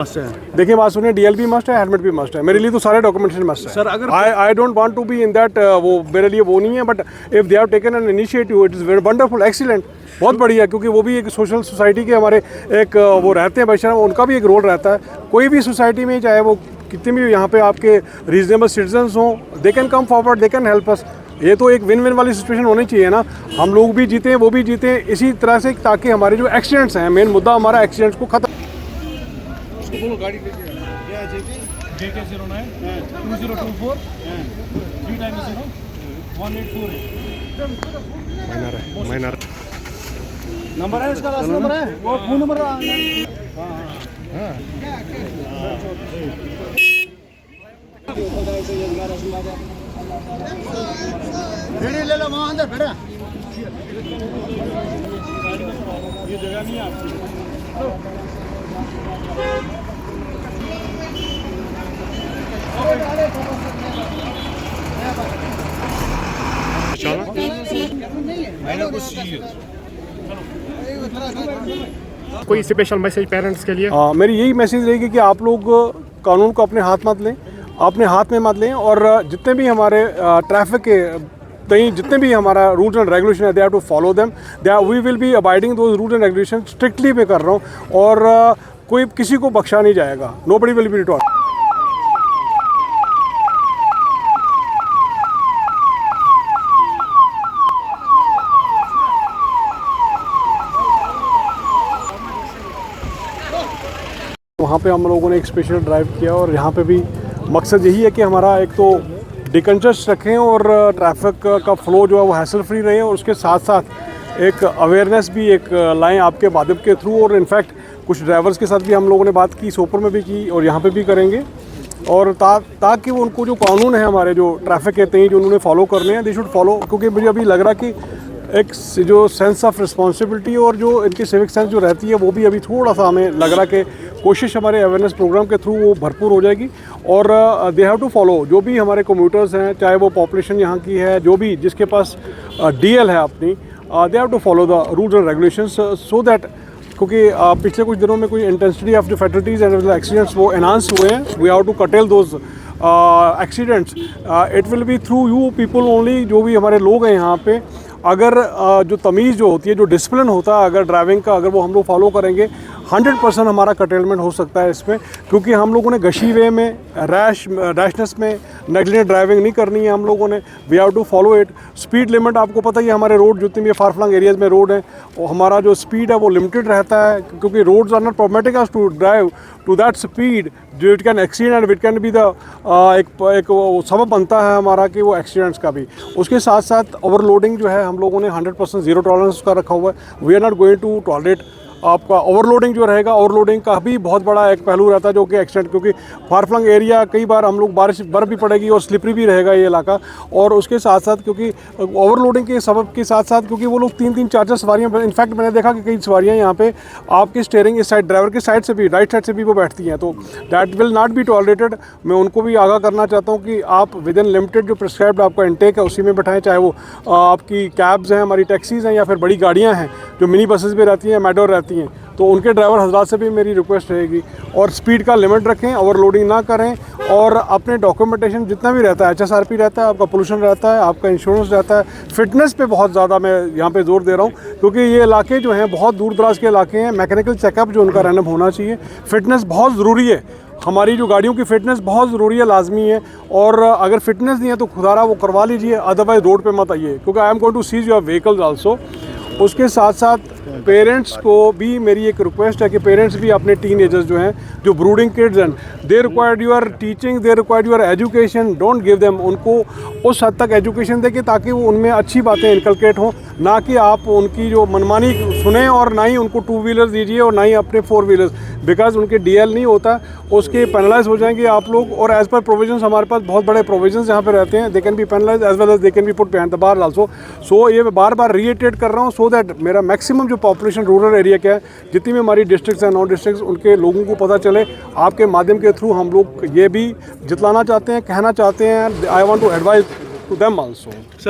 देखिए बात सुनिए, डीएल भी मस्ट है, हेलमेट भी मस्ट है। मेरे लिए तो सारे डॉक्यूमेंटेशन मस्ट है सर। अगर I don't want to be in that, वो मेरे लिए वो नहीं है, but if they have taken an initiative it is very wonderful, excellent, बहुत बढ़िया। क्योंकि वो भी एक सोशल सोसाइटी के हमारे एक वो रहते हैं भाईचारा, उनका भी एक रोल रहता है। कोई भी सोसाइटी में, चाहे वो कितने भी यहाँ पे आपके रीजनेबल सिटीजन्स हों, they can come forward, they can help us. ये तो एक विन विन वाली सिचुएशन होनी चाहिए ना, हम लोग भी जीते वो भी जीते इसी तरह से, ताकि हमारे जो एक्सीडेंट्स हैं, मेन मुद्दा हमारा एक्सीडेंट्स को खत्म। गाड़ी JK 09 2024 3x0 184 माइनर नंबर है इसका, लास्ट नंबर है वो फोन नंबर। ले लो वहाँ अंदर बैठा, ये जगह नहीं है आपकी। कोई स्पेशल मैसेज पेरेंट्स के लिए? मेरी यही मैसेज रहेगी कि आप लोग कानून को अपने हाथ मत लें, अपने हाथ में मत लें, और जितने भी हमारे ट्रैफिक के कहीं जितने भी हमारा रूल्स एंड रेगुलेशन है, they have to follow them, we will be abiding those rules and regulation strictly. मैं कर रहा हूँ, और कोई किसी को बख्शा नहीं जाएगा, नोबडी विल बी टॉट। वहाँ पे हम लोगों ने एक स्पेशल ड्राइव किया, और यहाँ पे भी मकसद यही है कि हमारा एक तो डिकंजस्ट रखें और ट्रैफिक का फ्लो जो है वो हैसल फ्री रहे, और उसके साथ साथ एक अवेयरनेस भी एक लाएँ आपके माध्यम के थ्रू। और इनफैक्ट कुछ ड्राइवर्स के साथ भी हम लोगों ने बात की, सोपर में भी की और यहाँ पे भी करेंगे, और ताकि वो उनको जो कानून है हमारे जो ट्रैफिक कहते हैं जो उन्होंने फॉलो करने हैं, दे शुड फॉलो। क्योंकि मुझे अभी लग रहा कि एक जो सेंस ऑफ रिस्पॉन्सिबिलिटी और जो इनकी सिविक सेंस जो रहती है वो भी अभी थोड़ा सा हमें लग रहा कि कोशिश हमारे अवेयरनेस प्रोग्राम के थ्रू वो भरपूर हो जाएगी। और दे हैव टू फॉलो, जो भी हमारे कम्यूटर्स हैं, चाहे वो पॉपुलेशन यहाँ की है, जो भी जिसके पास डीएल है अपनी, they have to follow the rules and regulations, so that, क्योंकि पिछले कुछ दिनों में कोई intensity of the fatalities and accidents वो एनहांस हुए हैं। We have to curtail those accidents. It will be through you people only, जो भी हमारे लोग हैं यहाँ पे। अगर जो तमीज़ जो होती है, जो डिसिप्लिन होता है अगर ड्राइविंग का, अगर वो हम लोग फॉलो करेंगे, 100% हमारा कटेलमेंट हो सकता है इसमें। क्योंकि हम लोगों ने गशी वे में, रैशनेस में नेग्लिजेंट ड्राइविंग नहीं करनी है हम लोगों ने। We have to follow it. Speed limit आपको पता ही है, हमारे रोड जितने भी फार फ्लंग एरियाज़ में रोड है, और हमारा जो स्पीड है वो लिमिटेड रहता है, क्योंकि roads are not permitting us to drive to that speed जो it can exceed, and it can be the एक सबब बनता है हमारा कि वो एक्सीडेंट्स का भी। उसके साथ साथ ओवरलोडिंग जो है हम लोगों ने 100% जीरो टॉलरेंस का रखा हुआ है। We are not going to tolerate आपका ओवरलोडिंग जो रहेगा। ओवरलोडिंग का भी बहुत बड़ा एक पहलू रहता है जो कि एक्सीडेंट, क्योंकि फार फ्लंग एरिया कई बार हम लोग बर्फ़ भी पड़ेगी और स्लिपरी भी रहेगा ये इलाका। और उसके साथ साथ क्योंकि ओवरलोडिंग के सबब के साथ साथ क्योंकि वो लोग 3-3 4-4 सवारियाँ, इनफैक्ट मैंने देखा कि कई सवारियाँ यहाँ पे आपकी स्टीयरिंग इस साइड, ड्राइवर की साइड से भी, राइट साइड से भी वो बैठती हैं, तो that will not be tolerated. मैं उनको भी आगाह करना चाहता हूँ कि आप विद इन लिमिटेड जो प्रिस्क्राइब्ड आपका इंटेक है उसी में बैठाएँ, चाहे वो आपकी कैब्स हैं, हमारी टैक्सीज़ हैं, या फिर बड़ी गाड़ियाँ हैं जो मिनी बसेस भी रहती हैं, मेट्रो रहती हैं, तो उनके ड्राइवर हजरात से भी मेरी रिक्वेस्ट रहेगी। और स्पीड का लिमिट रखें, ओवरलोडिंग ना करें, और अपने डॉक्यूमेंटेशन जितना भी रहता है, HSRP रहता है, आपका पोल्यूशन रहता है, आपका इंश्योरेंस रहता है, फिटनेस पे बहुत ज़्यादा मैं यहाँ पे जोर दे रहा हूँ, क्योंकि ये इलाके जो हैं बहुत दूर दराज के इलाके हैं। मैकेनिकल चेकअप जो उनका रैंडम होना चाहिए, फिटनेस बहुत ज़रूरी है, हमारी जो गाड़ियों की फ़िटनेस बहुत ज़रूरी है, लाजमी है। और अगर फिटनेस नहीं है तो खुदारा वो करवा लीजिए, अदरवाइज़ रोड पे मत आइए, क्योंकि I am going to seize your vehicles also. उसके साथ साथ पेरेंट्स को भी मेरी एक रिक्वेस्ट है कि पेरेंट्स भी अपने टीनेजर्स जो हैं, जो ब्रूडिंग किड्स हैं, they required your teaching, they required your education, don't give them, उनको उस हद तक एजुकेशन दें कि ताकि वो उनमें अच्छी बातें इनकलकेट हों, ना कि आप उनकी जो मनमानी सुने, और ना ही उनको 2 व्हीलर्स दीजिए और ना ही अपने 4 व्हीलर्स, बिकॉज उनके DL नहीं होता, उसके पेनलाइज हो जाएंगे आप लोग। और एज़ पर प्रोविजंस हमारे पास बहुत बड़े प्रोविजंस यहाँ पे रहते हैं, they can be penalize as well as they can be put behind the bar also. So ये मैं बार बार रीइटरेट कर रहा हूँ, सो दैट मेरा मैक्सिमम जो पॉपुलेशन रूरल एरिया का है, जितनी भी हमारी डिस्ट्रिक्ट्स हैं, नॉन डिस्ट्रिक्ट्स, उनके लोगों को पता चले। आपके माध्यम के थ्रू हम लोग ये भी जितलाना चाहते हैं, कहना चाहते हैं, I want to advise to them also. Sir